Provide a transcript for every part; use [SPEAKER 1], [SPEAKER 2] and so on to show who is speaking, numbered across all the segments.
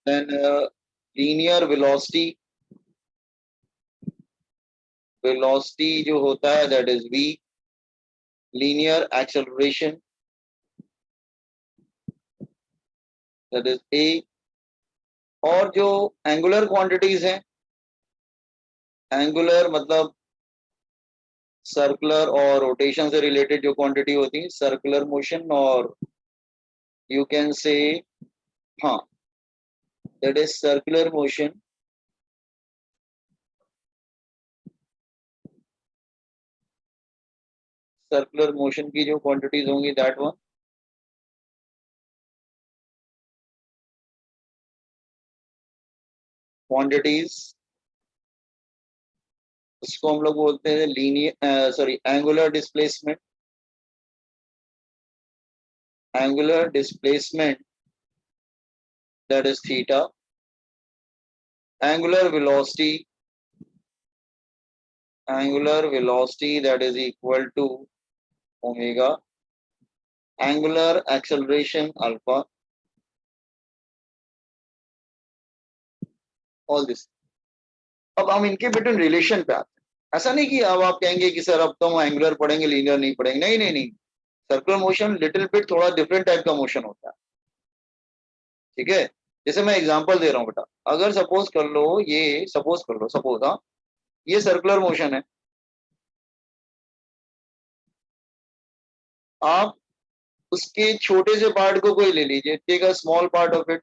[SPEAKER 1] Then linear velocity, velocity जो होता है that is v. Linear acceleration, that is a. और जो एंगुलर क्वांटिटीज हैं, एंगुलर मतलब सर्कुलर और रोटेशन से रिलेटेड जो क्वांटिटी होती है, सर्कुलर मोशन, और यू कैन से, हाँ, that is circular motion, circular motion की जो क्वांटिटीज होंगी दैट वन. क्वांटिटीज, उसको हम लोग बोलते हैं linear, sorry, angular displacement. Angular displacement that is theta. Angular velocity that is equal to omega. Angular acceleration alpha. All this. अब हम इनके बिटवीन रिलेशन पे आते हैं. ऐसा नहीं कि अब आप कहेंगे कि सर अब तो हम एंगुलर पढ़ेंगे, लीनियर नहीं पढ़ेंगे. नहीं नहीं नहीं, सर्कुलर मोशन लिटिल बिट थोड़ा डिफरेंट टाइप का मोशन होता है. ठीक है, जैसे मैं एग्जांपल दे रहा हूँ बेटा. अगर सपोज कर लो, ये सपोज कर लो, सपोज, हाँ, ये सर्कुलर मोशन है. आप उसके छोटे से पार्ट को कोई ले लीजिए, take a small part of it.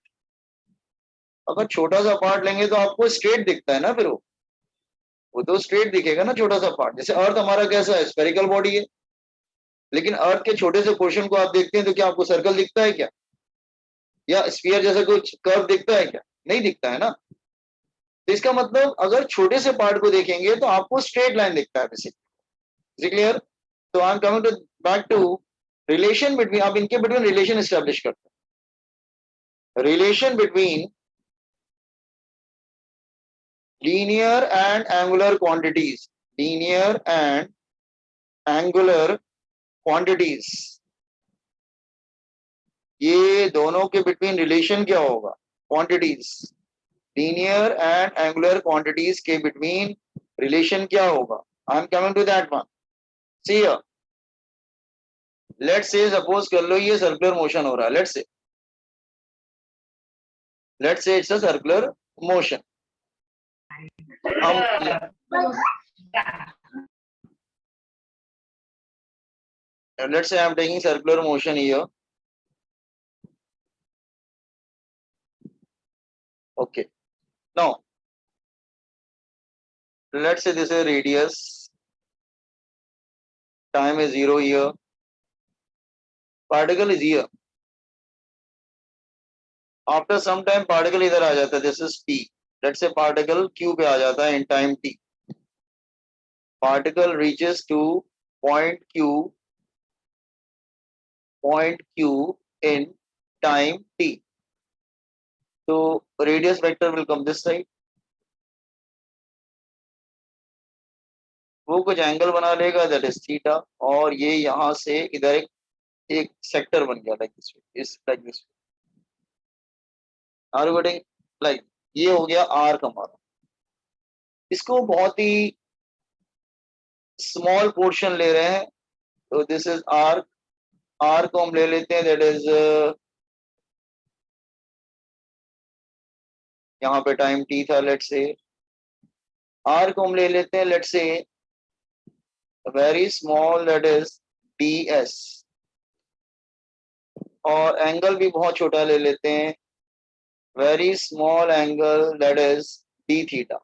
[SPEAKER 1] अगर छोटा सा पार्ट लेंगे तो आपको स्ट्रेट दिखता है ना, फिर वो तो स्ट्रेट दिखेगा ना छोटा सा पार्ट. जैसे अर्थ हमारा कैसा है, स्फेरिकल बॉडी है, लेकिन अर्थ के छोटे से पोर्शन को आप देखते हैं तो क्या आपको सर्कल दिखता है क्या, या स्फीयर जैसा कुछ कर्व दिखता है क्या? नहीं दिखता है ना. तो इसका मतलब अगर छोटे से पार्ट को देखेंगे तो आपको स्ट्रेट लाइन दिखता है बेसिकली. क्लियर? तो I am coming to back to relation between. आप इनके बिटवीन रिलेशन एस्टेब्लिश करते हैं. Relation between linear and angular quantities. Linear and angular quantities. ये दोनों के बिटवीन रिलेशन क्या होगा? Quantities. Linear and angular quantities के बिटवीन रिलेशन क्या होगा? I am coming to that one. See here, let's say suppose कर लो ये सर्कुलर मोशन हो रहा है. Let's say it's a circular motion. Let's say I'm taking circular motion here. Okay. Now, let's say this is radius. Time is 0 here. Particle is here. After some time, particle इधर आ जाता है. This is t. Let's say particle q पे आ जाता है in time t. Particle reaches to point q in time t. So radius vector will come this side. वो कुछ angle बना लेगा, that is theta, और ये यहाँ से इधर एक सेक्टर बन गया like this way, is like this way. Are you getting? like ये हो गया आर्क हमारा. इसको बहुत ही स्मॉल पोर्शन ले रहे हैं, तो दिस इज आर्क. आर्क को हम ले लेते हैं, दैट इज यहाँ पे टाइम टी था. लेट्स से आर्क को हम ले लेते हैं, let's say very small, that is D S. और एंगल भी बहुत छोटा ले लेते हैं, very small angle, that is D theta.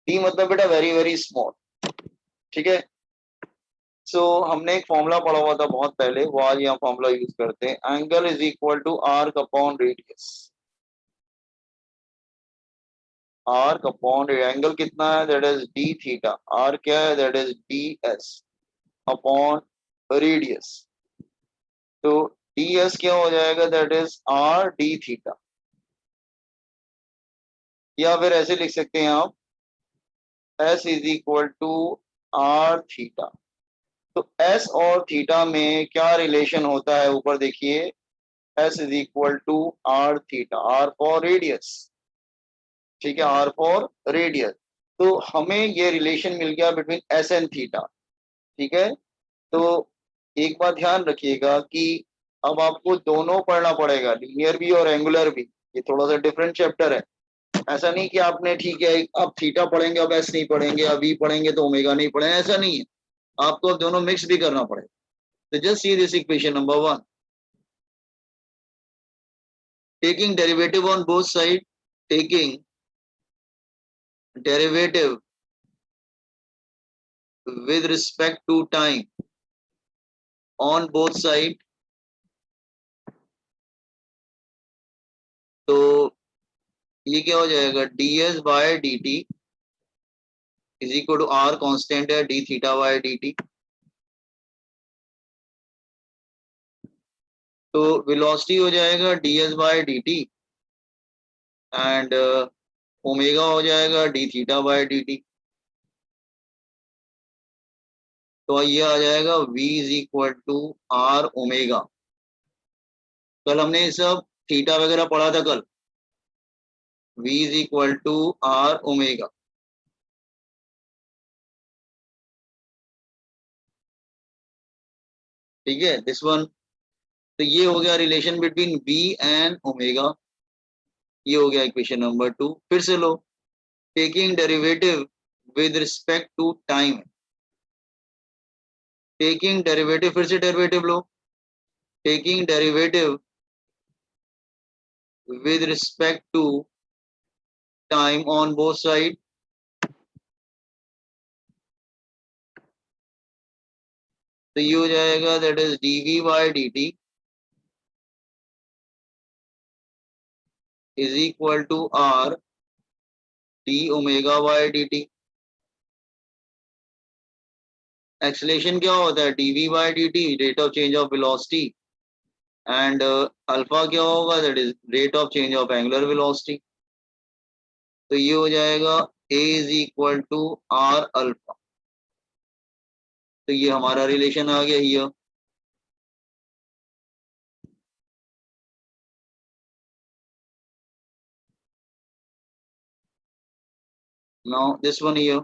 [SPEAKER 1] D मतलब बेटा वेरी वेरी स्मॉल. ठीक है. सो हमने एक फॉर्मूला पढ़ा हुआ था बहुत पहले, वो आज यहाँ फॉर्मूला यूज करते हैं. Angle is equal to arc upon radius. Arc upon angle कितना है, that is D theta. R क्या है, that is D S upon radius. तो डी एस क्या हो जाएगा, that is R D theta. या फिर ऐसे लिख सकते हैं आप, S is equal to R theta. तो एस और थीटा में क्या रिलेशन होता है, ऊपर देखिए, S is equal to R theta, are for radius, ठीक है, आर फॉर रेडियस। तो हमें ये रिलेशन मिल गया बिटवीन एस एंड थीटा, ठीक है। तो एक बात ध्यान रखिएगा कि अब आपको दोनों पढ़ना पड़ेगा, लीनियर भी और एंगुलर भी। ये थोड़ा सा डिफरेंट चैप्टर है। ऐसा नहीं कि आपने ठीक है अब थीटा पढ़ेंगे अब एस नहीं पढ़ेंगे, अब वी पढ़ेंगे तो ओमेगा नहीं पढ़ेंगे, ऐसा नहीं है। आपको अब दोनों मिक्स भी करना पड़ेगा। तो just see this equation number 1, taking derivative on both sides, taking derivative with respect to time on both sides, तो ये क्या हो जाएगा, ds by dt is equal to R constant है d थीटा बाय dt। तो velocity हो जाएगा ds by dt and omega हो जाएगा d थीटा बाय dt। तो ये आ जाएगा v is equal to R omega. कल हमने ये सब थीटा वगैरह पढ़ा था कल, v is equal to R omega. ठीक है, दिस वन। तो ये हो गया relation between v and omega. ये हो गया इक्वेशन नंबर 2। फिर से लो, taking derivative with respect to time, taking derivative, फिर से डेरिवेटिव लो, taking derivative with respect to time on both side. तो ये हो जाएगा that is dv bye dt is equal to r d omega by dt। Acceleration क्या होता है, dv bye dt rate of change of velocity, and alpha क्या होगा, that is rate of change of angular velocity. तो ये हो जाएगा a is equal to R alpha. तो ये हमारा रिलेशन आ गया here. Now this one here.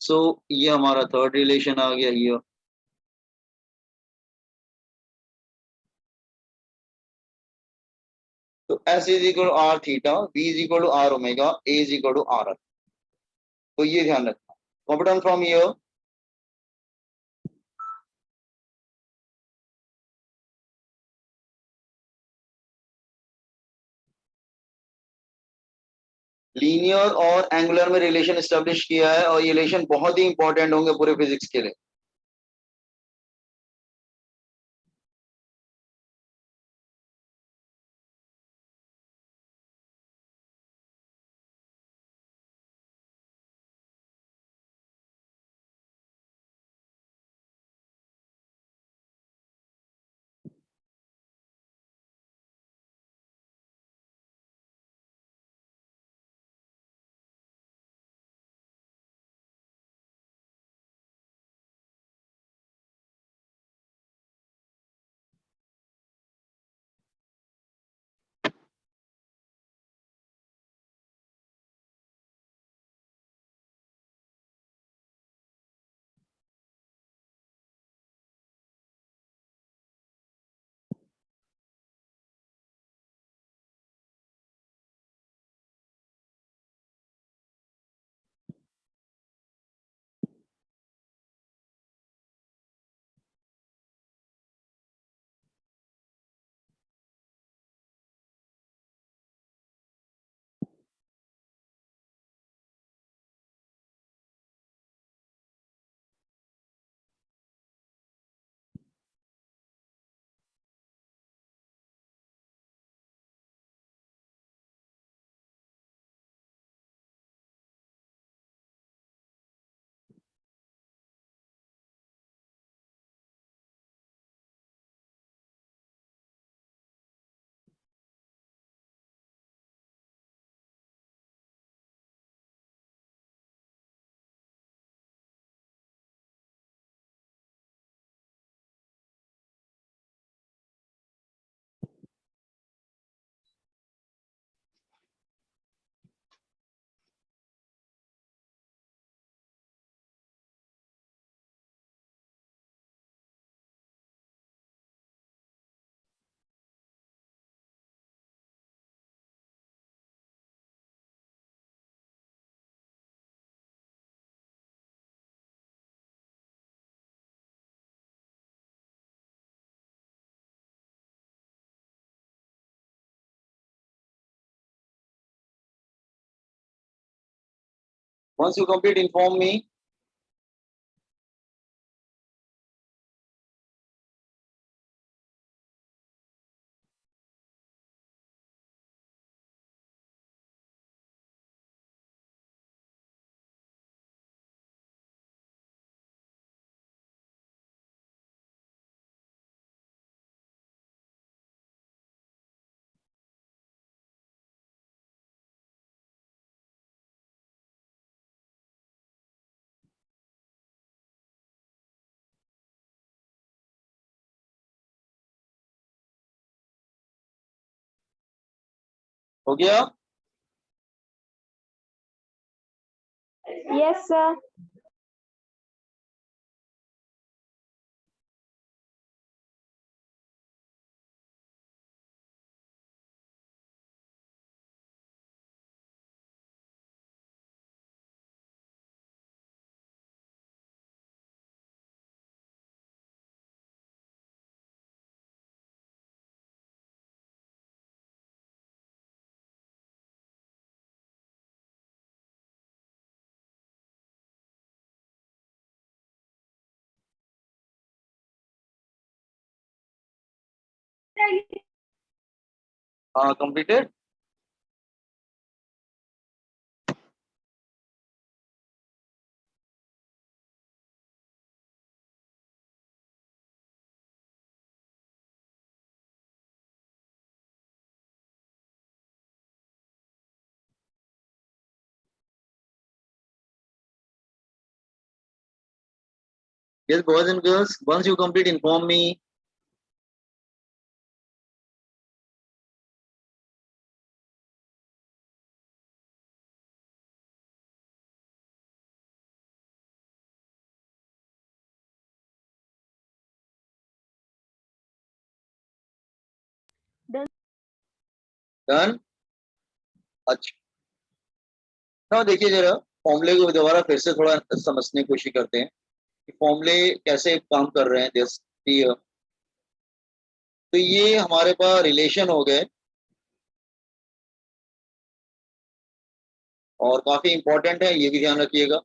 [SPEAKER 1] So ये हमारा थर्ड रिलेशन आ गया हियर। तो S is equal to R theta, V is equal to R omega, A is equal to are. तो ये ध्यान रखना। Copy down from here. Linear और एंगुलर में रिलेशन एस्टेब्लिश किया है, और ये रिलेशन बहुत ही इंपॉर्टेंट होंगे पूरे फिजिक्स के लिए। Once you complete, inform me. हो गया?
[SPEAKER 2] Yes, sir.
[SPEAKER 1] Completed? Yes, boys and girls, once you complete, inform me.
[SPEAKER 2] Done.
[SPEAKER 1] Done? अच्छा, ना देखिए जरा फॉर्मूले को दोबारा फिर से थोड़ा समझने की कोशिश करते हैं कि फॉर्मूले कैसे काम कर रहे हैं। जैसे तो ये हमारे पास रिलेशन हो गए और काफी इंपॉर्टेंट है, ये भी ध्यान रखिएगा।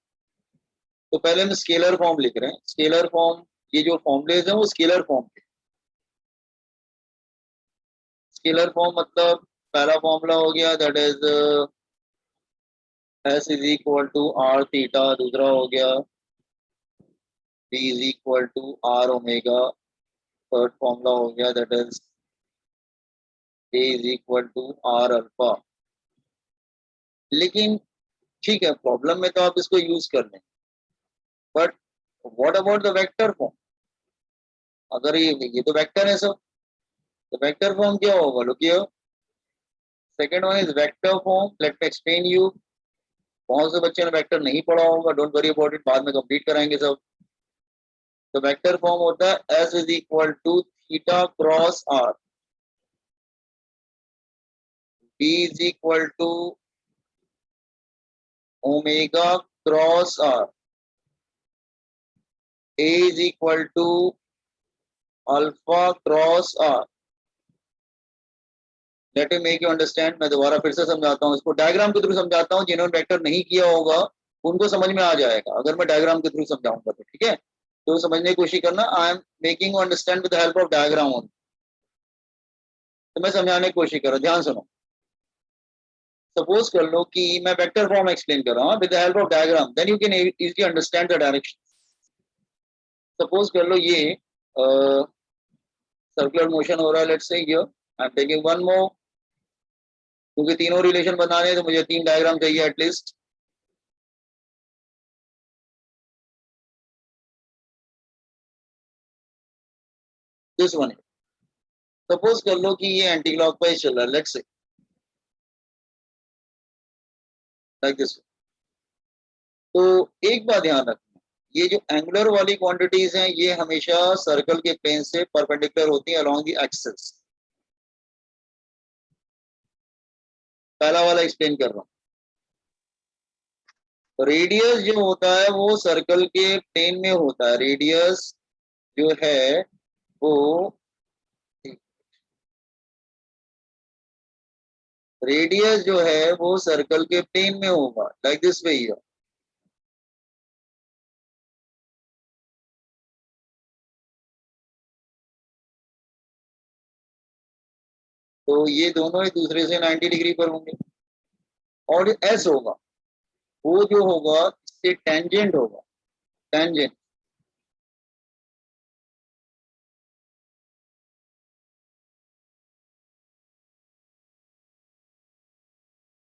[SPEAKER 1] तो पहले हम स्केलर फॉर्म लिख रहे हैं। स्केलर फॉर्म, ये जो फॉर्मूलेज हैं वो स्केलर फॉर्म के। स्केलर फॉर्म मतलब पहला फॉर्मूला हो गया that is S is equal to R theta. दूसरा हो गया V is equal to R omega. Third formula हो गया that is A is equal to R alpha. लेकिन ठीक है, प्रॉब्लम में तो आप इसको यूज कर लें, but what about the vector form? अगर ये तो वेक्टर है सब, तो वेक्टर फॉर्म क्या होगा? Look here, second one is vector form. Let me explain you. बहुत से बच्चों ने वेक्टर नहीं पढ़ा होगा, डोंट वरी अबाउट इट, बाद में कंप्लीट कराएंगे सब। तो वेक्टर फॉर्म होता है S is equal to theta cross R, V is equal to omega cross R, A is equal to alpha cross R. Let me make you understand. मैं दोबारा फिर से समझाता हूँ, इसको डायग्राम के थ्रू समझाता हूँ। जिन्होंने वेक्टर नहीं किया होगा उनको समझ में आ जाएगा अगर मैं डायग्राम के थ्रू समझाऊंगा तो, ठीक है? तो समझने की कोशिश करना। I am making you understand with the help of diagram only. तो मैं समझाने की कोशिश कर रहा हूँ, ध्यान सुनो। सपोज कर लो कि मैं वेक्टर फॉर्म एक्सप्लेन कर रहा हूँ with the help of diagram, then you can easily understand the direction. Suppose कर लो ये सर्कुलर मोशन हो रहा है, let's say here I am taking one more. क्योंकि तीनों रिलेशन बनाने हैं तो मुझे तीन डायग्राम चाहिए एटलीस्ट। दिस वन, सपोज कर लो कि ये एंटी क्लॉकवाइज चल रहा है, लेट्स से लाइक दिस। तो एक बात ध्यान रखना, ये जो एंगुलर वाली क्वांटिटीज हैं ये हमेशा सर्कल के प्लेन से परपेंडिकुलर होती हैं अलोंग द एक्सिस। पहला वाला एक्सप्लेन कर रहा हूँ। रेडियस जो होता है वो सर्कल के प्लेन में होता है। रेडियस जो है वो रेडियस जो है वो सर्कल के प्लेन में होगा, लाइक दिस वे हियर। तो ये दोनों एक दूसरे से 90 डिग्री पर होंगे। और एस होगा वो जो होगा इससे टेंजेंट होगा, टेंजेंट।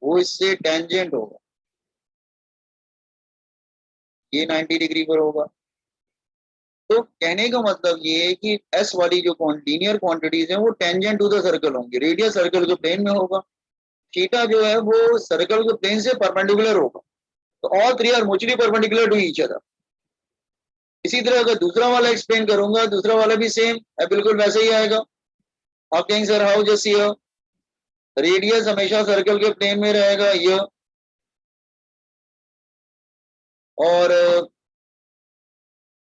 [SPEAKER 1] वो इससे टेंजेंट होगा, ये 90 डिग्री पर होगा। तो कहने का मतलब ये है कि एस वाली जो लीनियर क्वांटिटीज हैं वो टेंजेंट टू द सर्कल होंगी, रेडियस सर्कल के प्लेन में होगा, थीटा जो है वो सर्कल के प्लेन से परपेंडिकुलर होगा। तो all three are mutually perpendicular to each other. इसी तरह अगर दूसरा वाला एक्सप्लेन करूंगा, दूसरा वाला भी सेम है, बिल्कुल वैसे ही आएगा। आप कहेंगे sir how, just here radius हमेशा सर्कल के प्लेन में रहेगा ये, और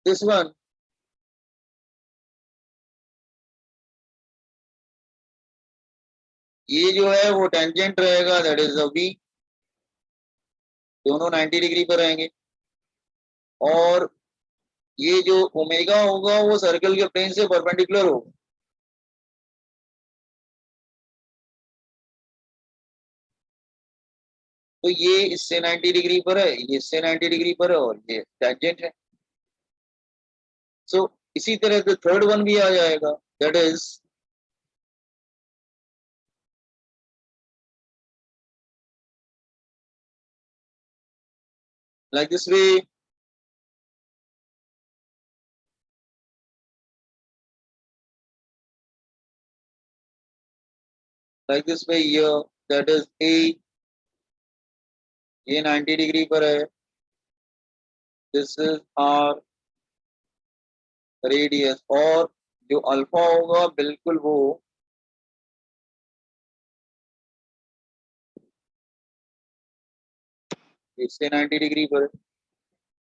[SPEAKER 1] दिस वन ये जो है वो टेंजेंट रहेगा, दैट इज अ वी। दोनों 90 डिग्री पर रहेंगे। और ये जो ओमेगा होगा वो सर्कल के प्लेन से परपेंडिकुलर होगा। तो ये इससे 90 डिग्री पर है, ये इससे 90 डिग्री पर है, और ये टेंजेंट है। सो इसी तरह से थर्ड वन भी आ जाएगा, that is like this way. Like this way here, that is ए, ये 90 डिग्री पर है, दिस इज आर रेडियस, और जो अल्फा होगा बिल्कुल वो इससे 90 डिग्री पर है।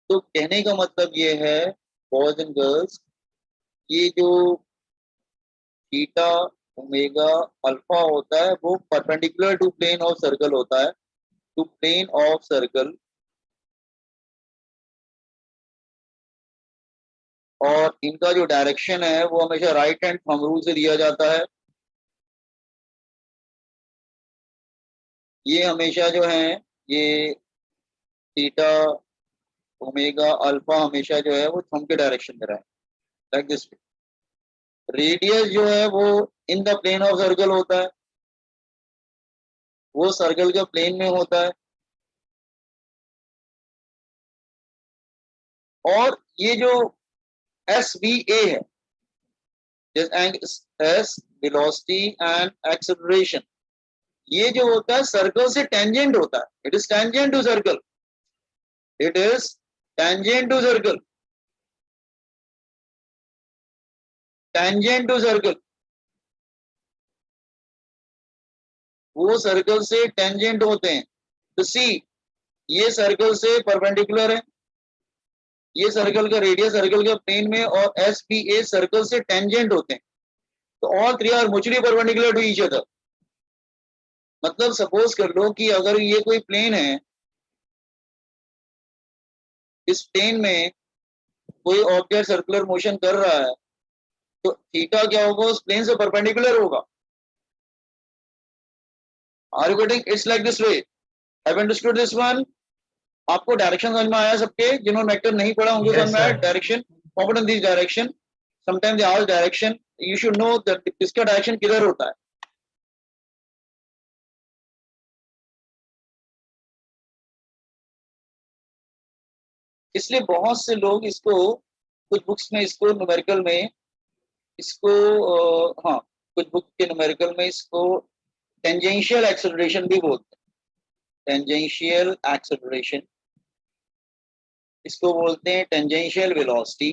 [SPEAKER 1] तो कहने का मतलब ये है बॉयज एंड गर्ल्स, ये जो थीटा ओमेगा अल्फा होता है वो perpendicular to plane of circle होता है, टू प्लेन ऑफ सर्कल। और इनका जो डायरेक्शन है वो हमेशा राइट हैंड थंब रूल से दिया जाता है। ये हमेशा जो है ये थीटा ओमेगा अल्फा हमेशा जो है वो थंब के डायरेक्शन में रहे, लाइक दिस। रेडियस जो है वो in the plane of circle होता है, वो सर्कल के प्लेन में होता है। और ये जो एस बी ए है, एस वेलोसिटी एंड एक्सेलरेशन, ये जो होता है सर्कल से टेंजेंट होता है, it is tangent to circle, it is tangent to circle, tangent to circle. वो सर्कल से टेंजेंट होते हैं। तो सी, ये सर्कल से परपेंडिकुलर है, ये सर्कल का रेडियस सर्कल के प्लेन में, और एस बी ए सर्कल से टेंजेंट होते हैं। तो all three are mutually perpendicular to each other. मतलब सपोज कर लो कि अगर ये कोई प्लेन है, इस प्लेन में कोई ऑब्जेक्ट सर्कुलर मोशन कर रहा है, तो थीटा क्या होगा, उस प्लेन से परपेंडिकुलर होगा। Are you getting? It's like this way. Have understood this one? आपको डायरेक्शन समझ में आया? सबके जिन्होंने वेक्टर नहीं पढ़ा उनको समझ में आया direction? Forward in this direction, sometimes they ask direction, you should know that इसका डायरेक्शन किधर होता है। इसलिए बहुत से लोग इसको कुछ बुक्स में, इसको न्यूमेरिकल में, इसको हाँ, कुछ बुक के न्यूमेरिकल में इसको टेंजेंशियल एक्सेलरेशन भी बोलते हैं। टेंजेंशियल एक्सेलरेशन, इसको बोलते हैं टेंजेंशियल वेलोसिटी।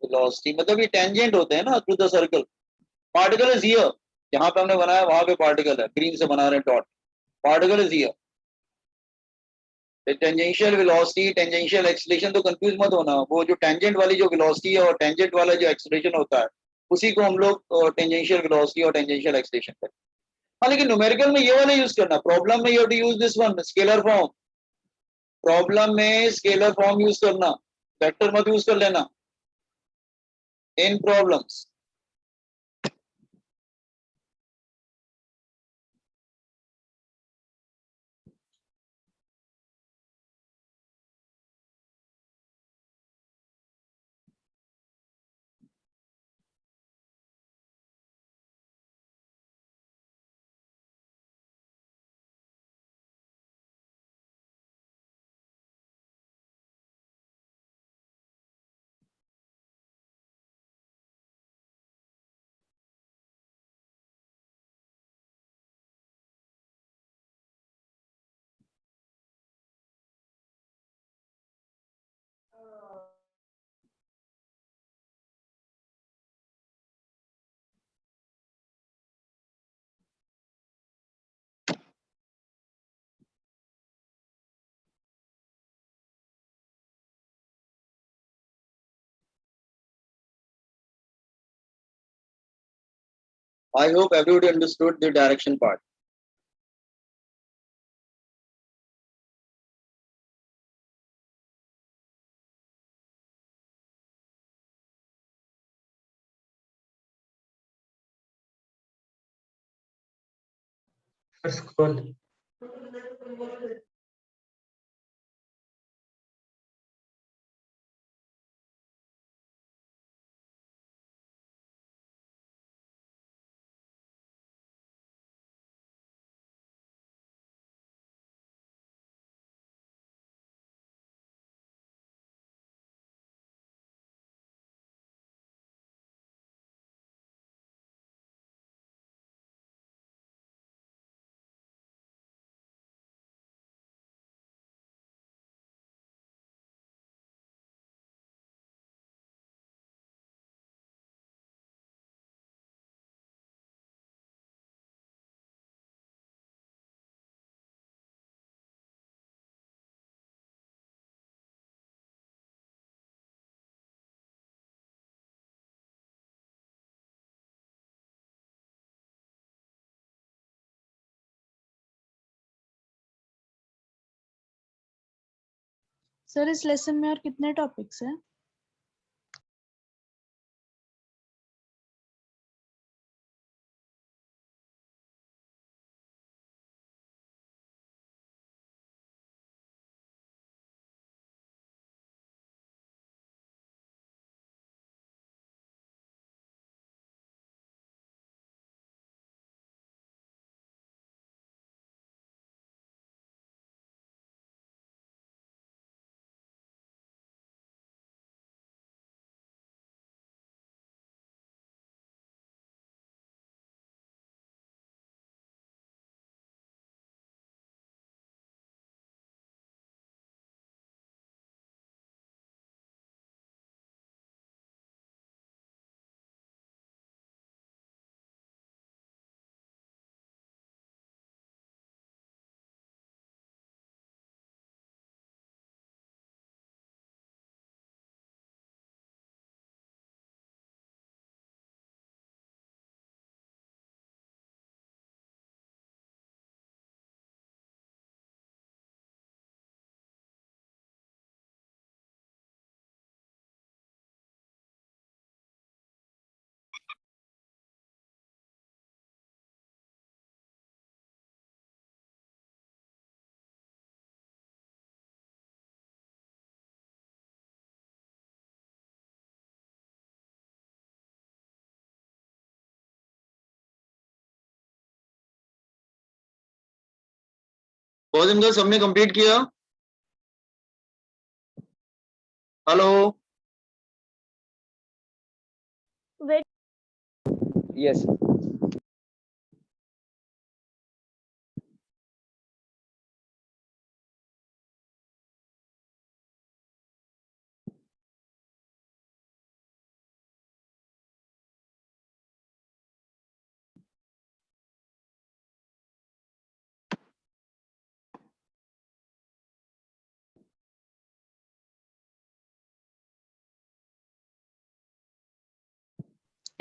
[SPEAKER 1] वेलोसिटी मतलब ये टेंजेंट होते हैं ना through the circle. Particle is here, जहां पे हमने बनाया वहां पे पार्टिकल है, ग्रीन से बना रहे हैं dot, particle is here. Tangential velocity, tangential acceleration, तो कंफ्यूज मत होना, वो जो टेंजेंट वाली जो वेलोसिटी है और टेंजेंट वाला जो एक्सेलरेशन होता है उसी को हम लोग टेंजेंशियल वेलोसिटी और टेंजेंशियल एक्सेलरेशन करते हैं। हाँ, लेकिन न्यूमेरिकल में ये वाला यूज करना, प्रॉब्लम में you have to use this one, scalar form. Problem में स्केलर फॉर्म यूज करना, वेक्टर मत यूज कर लेना। in problems. I hope everybody understood the direction part.
[SPEAKER 3] Scroll.
[SPEAKER 4] Sir इस लेसन में और कितने टॉपिक्स हैं?
[SPEAKER 1] बहुत इनका सबने कंप्लीट किया? Hello,
[SPEAKER 2] Wait,
[SPEAKER 5] Yes.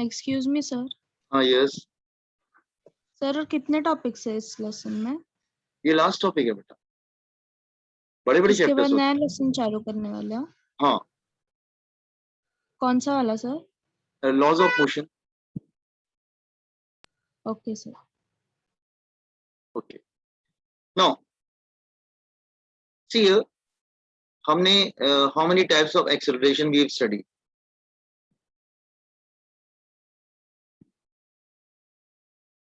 [SPEAKER 4] Excuse me sir.
[SPEAKER 1] हाँ यस,
[SPEAKER 4] सर और कितने टॉपिक्स हैं इस लेसन में?
[SPEAKER 1] ये लास्ट टॉपिक है बेटा, बड़े बड़े
[SPEAKER 4] इसके बाद
[SPEAKER 1] चैप्टर्स होते
[SPEAKER 4] नया
[SPEAKER 1] हैं।
[SPEAKER 4] लेसन चालू करने वाले हो?
[SPEAKER 1] हाँ,
[SPEAKER 4] कौन सा वाला sir?
[SPEAKER 1] laws of motion.
[SPEAKER 4] Okay, sir.
[SPEAKER 1] Okay. Now, see here, हमने how many types of acceleration we have studied?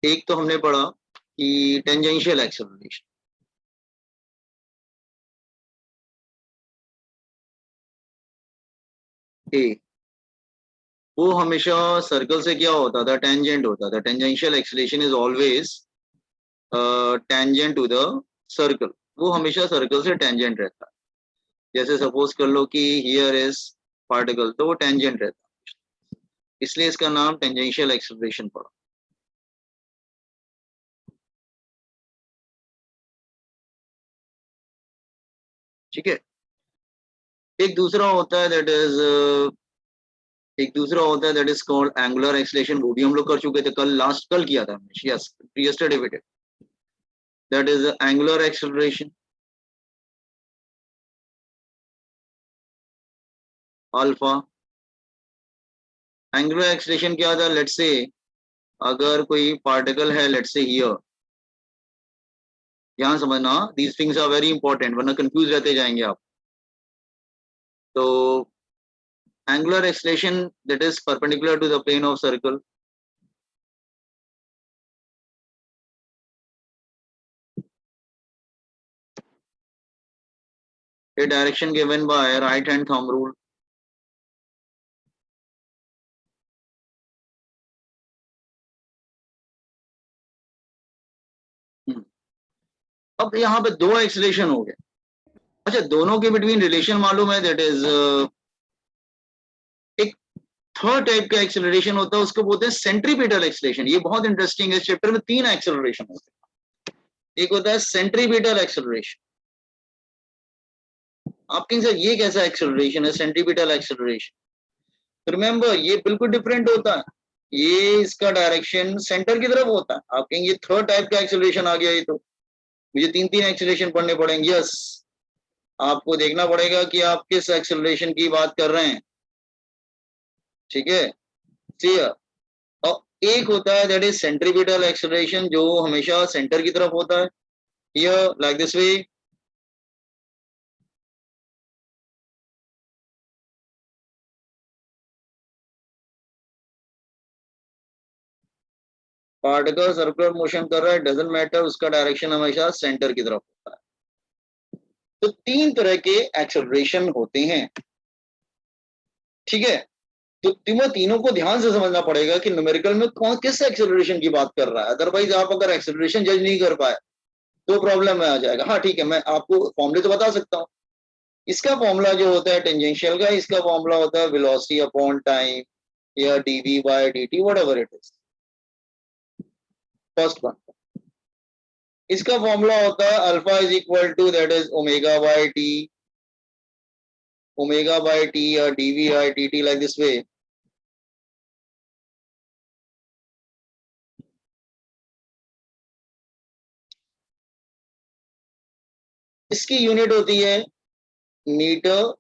[SPEAKER 1] एक तो हमने पढ़ा कि टेंजेंशियल एक्सेलरेशन, वो हमेशा सर्कल से क्या होता था, टेंजेंट होता था. Tangential acceleration is always tangent to the circle, वो हमेशा सर्कल से टेंजेंट रहता है. जैसे सपोज कर लो कि हियर इज पार्टिकल, तो वो टेंजेंट रहता है, इसलिए इसका नाम टेंजेंशियल एक्सेलरेशन पड़ा. ठीक है. एक दूसरा होता है that is called angular acceleration. वो भी हम लोग कर चुके थे कल, कल किया था हमने. Yes, yesterday we did. That is angular acceleration. Alpha angular acceleration क्या था? लेट्स से अगर कोई पार्टिकल है, लेट्स से हियर, ध्यान समझना, these things are very important, वरना कंफ्यूज रहते जाएंगे आप. तो angular acceleration that is perpendicular to the plane of circle. A direction given by right hand thumb rule. अब यहाँ पे दो एक्सेलरेशन हो गए. अच्छा, दोनों के बिटवीन रिलेशन मालूम है, दैट इज एक थर्ड टाइप का एक्सेलरेशन होता है, उसको बोलते हैं सेंट्रीपिटल एक्सेलरेशन. ये बहुत इंटरेस्टिंग है. इस चैप्टर में 3 एक्सेलरेशन होते हैं. एक होता है सेंट्रीपिटल एक्सेलरेशन. आप कहेंगे सर ये कैसा एक्सेलरेशन है सेंट्रीपिटल एक्सेलरेशन? रिमेंबर, ये बिल्कुल डिफरेंट होता है. ये इसका डायरेक्शन सेंटर की तरफ होता है. आप कहेंगे थर्ड टाइप का एक्सेलरेशन आ गया, ये तो मुझे 3 एक्सेलरेशन पढ़ने पड़ेंगे. यस, आपको देखना पड़ेगा कि आप किस एक्सेलरेशन की बात कर रहे हैं. ठीक है. सी, और एक होता है दैट इज सेंट्रीपिटल एक्सेलरेशन, जो हमेशा सेंटर की तरफ होता है. Here like this way. Particle circular motion कर रहा है, डजंट मैटर, उसका डायरेक्शन हमेशा सेंटर की तरफ होता है. तो 3 तरह के एक्सेलरेशन होते हैं. ठीक है. तो तीनों को ध्यान से समझना पड़ेगा कि न्यूमेरिकल में कौन किस एक्सेलरेशन की बात कर रहा है. अदरवाइज आप अगर एक्सेलरेशन जज नहीं कर पाए तो प्रॉब्लम में आ जाएगा. हाँ ठीक है, मैं आपको फॉर्मूले तो बता सकता हूँ. इसका फॉर्मूला जो होता है टेंजेंशियल का, इसका फॉर्मूला होता है वेलोसिटी अपॉन टाइम या dv by dt, whatever it is. First one, इसका फॉर्मूला होता है alpha is equal to that is omega by T या dv by dt, like this way. इसकी यूनिट होती है मीटर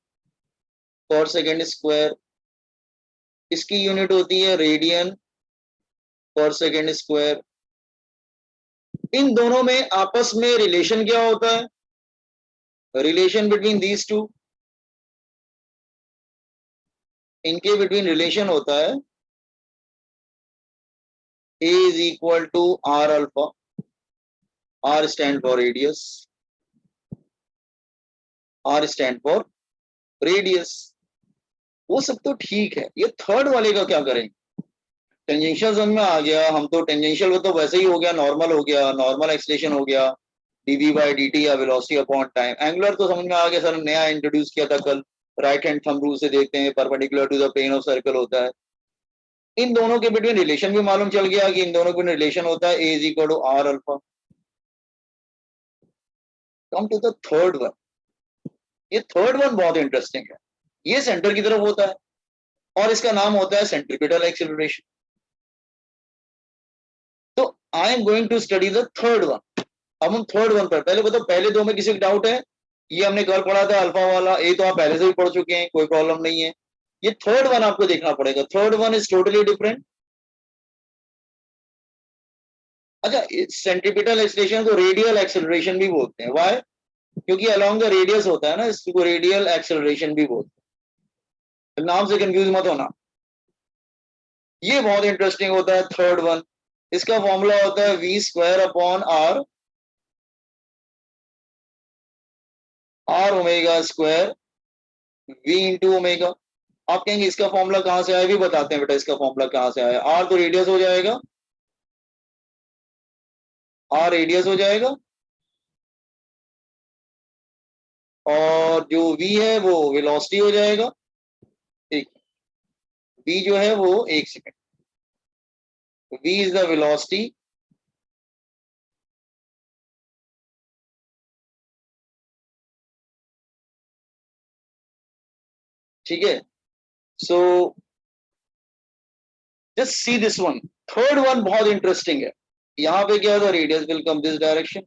[SPEAKER 1] पर सेकेंड स्क्वायर. इसकी यूनिट होती है रेडियन पर सेकेंड स्क्वायर. इन दोनों में आपस में रिलेशन क्या होता है? रिलेशन बिटवीन दीज टू, इनके बिटवीन रिलेशन होता है A is equal to R alpha. R stand for radius. R stand for radius. वो सब तो ठीक है. ये थर्ड वाले का क्या करें? टेंजेंशियल जोन में आ गया, हम तो टेंजेंशियल वो तो वैसे ही हो गया, नॉर्मल हो गया, नॉर्मल एक्सेलरेशन हो गया, dv by dt या वेलोसिटी अपॉन टाइम. एंगुलर तो समझ में आ गया सर, नया इंट्रोड्यूस किया था कल. राइट हैंड थंब रूल से देखते हैं, perpendicular to the plane of circle होता है. इन दोनों के बिटवीन रिलेशन भी मालूम चल गया कि इन दोनों के रिलेशन होता है A is equal to R alpha. Come to the third one. ये थर्ड वन बहुत इंटरेस्टिंग है. ये सेंटर की तरफ होता है और इसका नाम होता है सेंट्रीपिटल एक्सेलरेशन. तो I am going to study the third one. अब हम थर्ड वन पर, पहले बताओ पहले दो में किसी को डाउट है? ये हमने कल पढ़ा था अल्फा वाला, ये तो आप पहले से भी पढ़ चुके हैं, कोई प्रॉब्लम नहीं है. ये थर्ड वन आपको देखना पड़ेगा, third one is totally different. अच्छा, सेंट्रीपिटल एक्सीलरेशन को रेडियल एक्सेलरेशन भी बोलते हैं, व्हाई? क्योंकि अलोंग द रेडियस होता है ना, इसको रेडियल एक्सेलरेशन भी बोलते हैं, नाम से कंफ्यूज मत होना। ये बहुत इंटरेस्टिंग होता है थर्ड वन। इसका फॉर्मूला होता है v square upon r, r omega square v into omega. आप कहेंगे इसका फॉर्मूला कहां से आया, भी बताते हैं बेटा इसका फॉर्मूला कहां से आया। r तो रेडियस हो जाएगा, r रेडियस हो जाएगा, और जो v है वो वेलोसिटी हो जाएगा। ठीक, v जो है वो, एक second, v is the velocity, ठीक है। So just see this one, third one बहुत इंटरेस्टिंग है। यहां पे क्या होगा, radius will come this direction,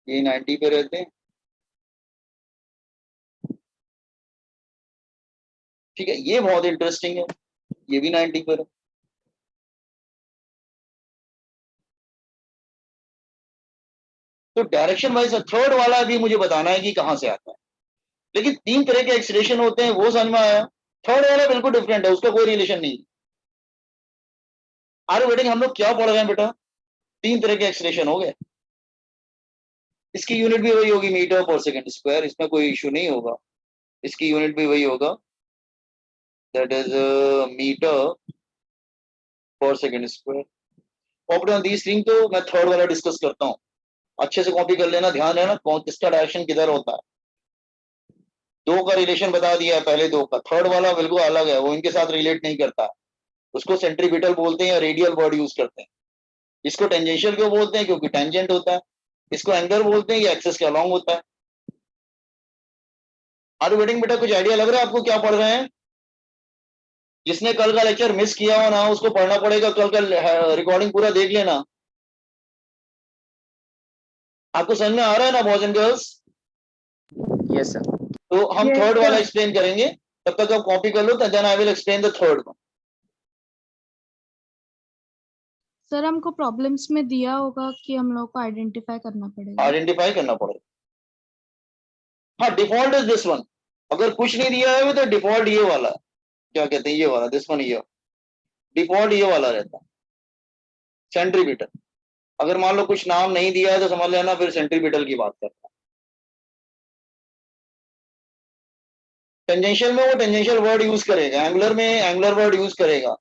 [SPEAKER 1] ये 90 पे रहते हैं, ठीक है। ये बहुत इंटरेस्टिंग है, ये भी 90 पर है। तो डायरेक्शन वाइज थर्ड वाला भी मुझे बताना है कि कहां से आता है। लेकिन तीन तरह के एक्सीलरेशन होते हैं, वो समझ में आया। थर्ड वाला बिल्कुल डिफरेंट है, उसका कोई रिलेशन नहीं। आर वेटिंग हम लोग क्या पढ़ रहे हैं बेटा, तीन तरह के एक्सीलरेशन हो गए। इसकी यूनिट भी वही होगी, मीटर पर सेकंड स्क्वायर, इसमें कोई इशू नहीं होगा। इसकी यूनिट भी वही होगा, that is metre per second square. Copy on this thing, तो मैं थर्ड वाला डिस्कस करता हूँ, अच्छे से कॉपी कर लेना, ध्यान रहना कौन किसका डायरेक्शन किधर होता है। दो का रिलेशन बता दिया है पहले, दो का, थर्ड वाला बिल्कुल अलग है, वो इनके साथ रिलेट नहीं करता। उसको सेंट्रीपिटल बोलते हैं या रेडियल वर्ड यूज करते हैं। इसको टेंजेंशियल क्यों बोलते हैं, क्योंकि टेंजेंट होता है। इसको एंगल बोलते हैं, ये एक्सेस के अलॉन्ग होता है। आर वेटिंग बेटा, कुछ आइडिया लग रहा है आपको क्या पढ़ रहे हैं? जिसने कल का लेक्चर मिस किया हो ना, उसको पढ़ना पड़ेगा, कल का रिकॉर्डिंग पूरा देख लेना। आपको समझ में आ रहा है ना boys and girls?
[SPEAKER 5] Yes, sir.
[SPEAKER 1] तो हम
[SPEAKER 2] Yes,
[SPEAKER 1] थर्ड वाला
[SPEAKER 2] sir.
[SPEAKER 1] एक्सप्लेन करेंगे, तब तक आप कॉपी कर लो, then I will explain the third one.
[SPEAKER 4] Sir हमको प्रॉब्लम्स में दिया होगा कि हम लोग को आइडेंटिफाई करना पड़ेगा।
[SPEAKER 1] आइडेंटिफाई करना पड़ेगा। हाँ, डिफॉल्ट इज दिस वन। अगर कुछ नहीं दिया है तो डिफॉल्ट ये वाला, क्या कहते हैं, ये वाला, दिस वन, ये डिफॉल्ट ये वाला रहता है, सेंट्रीपिटल। अगर मान लो कुछ नाम नहीं दिया है तो समझ लेना फिर सेंट्रीपिटल की बात करता है। टेंजेंशियल में वो टेंजेंशियल वर्ड यूज करेगा, एंगुलर में एंगुलर वर्ड यूज करेगा,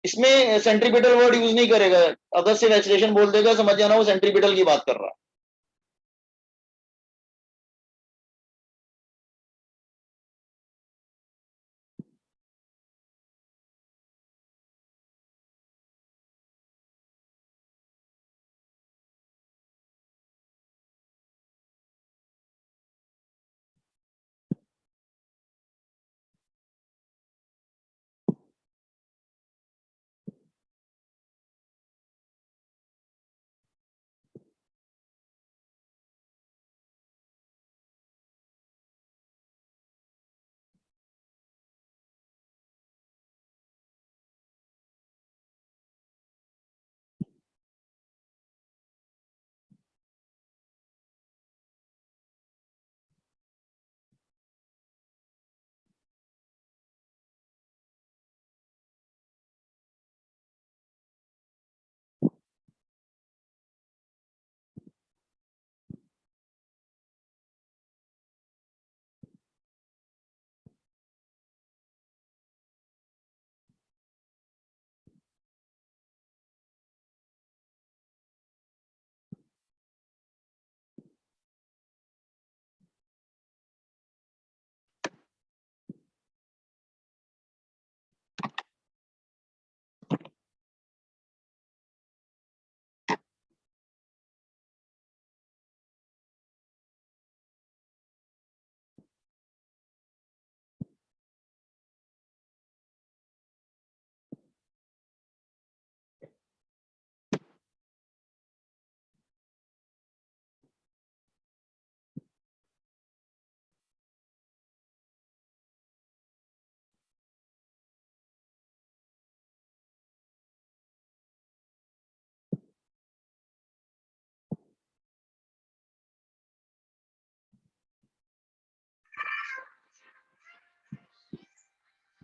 [SPEAKER 1] इसमें सेंट्रीपिटल वर्ड यूज नहीं करेगा। अगर सिर्फ एक्सीलरेशन बोल देगा, समझ जाना वो सेंट्रीपिटल की बात कर रहा है।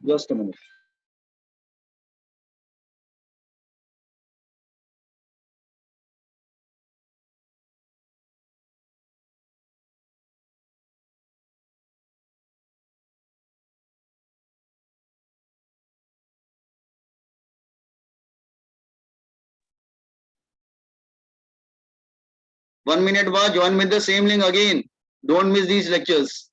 [SPEAKER 1] Just a minute. One minute बाद join with the same link again. Don't miss these lectures.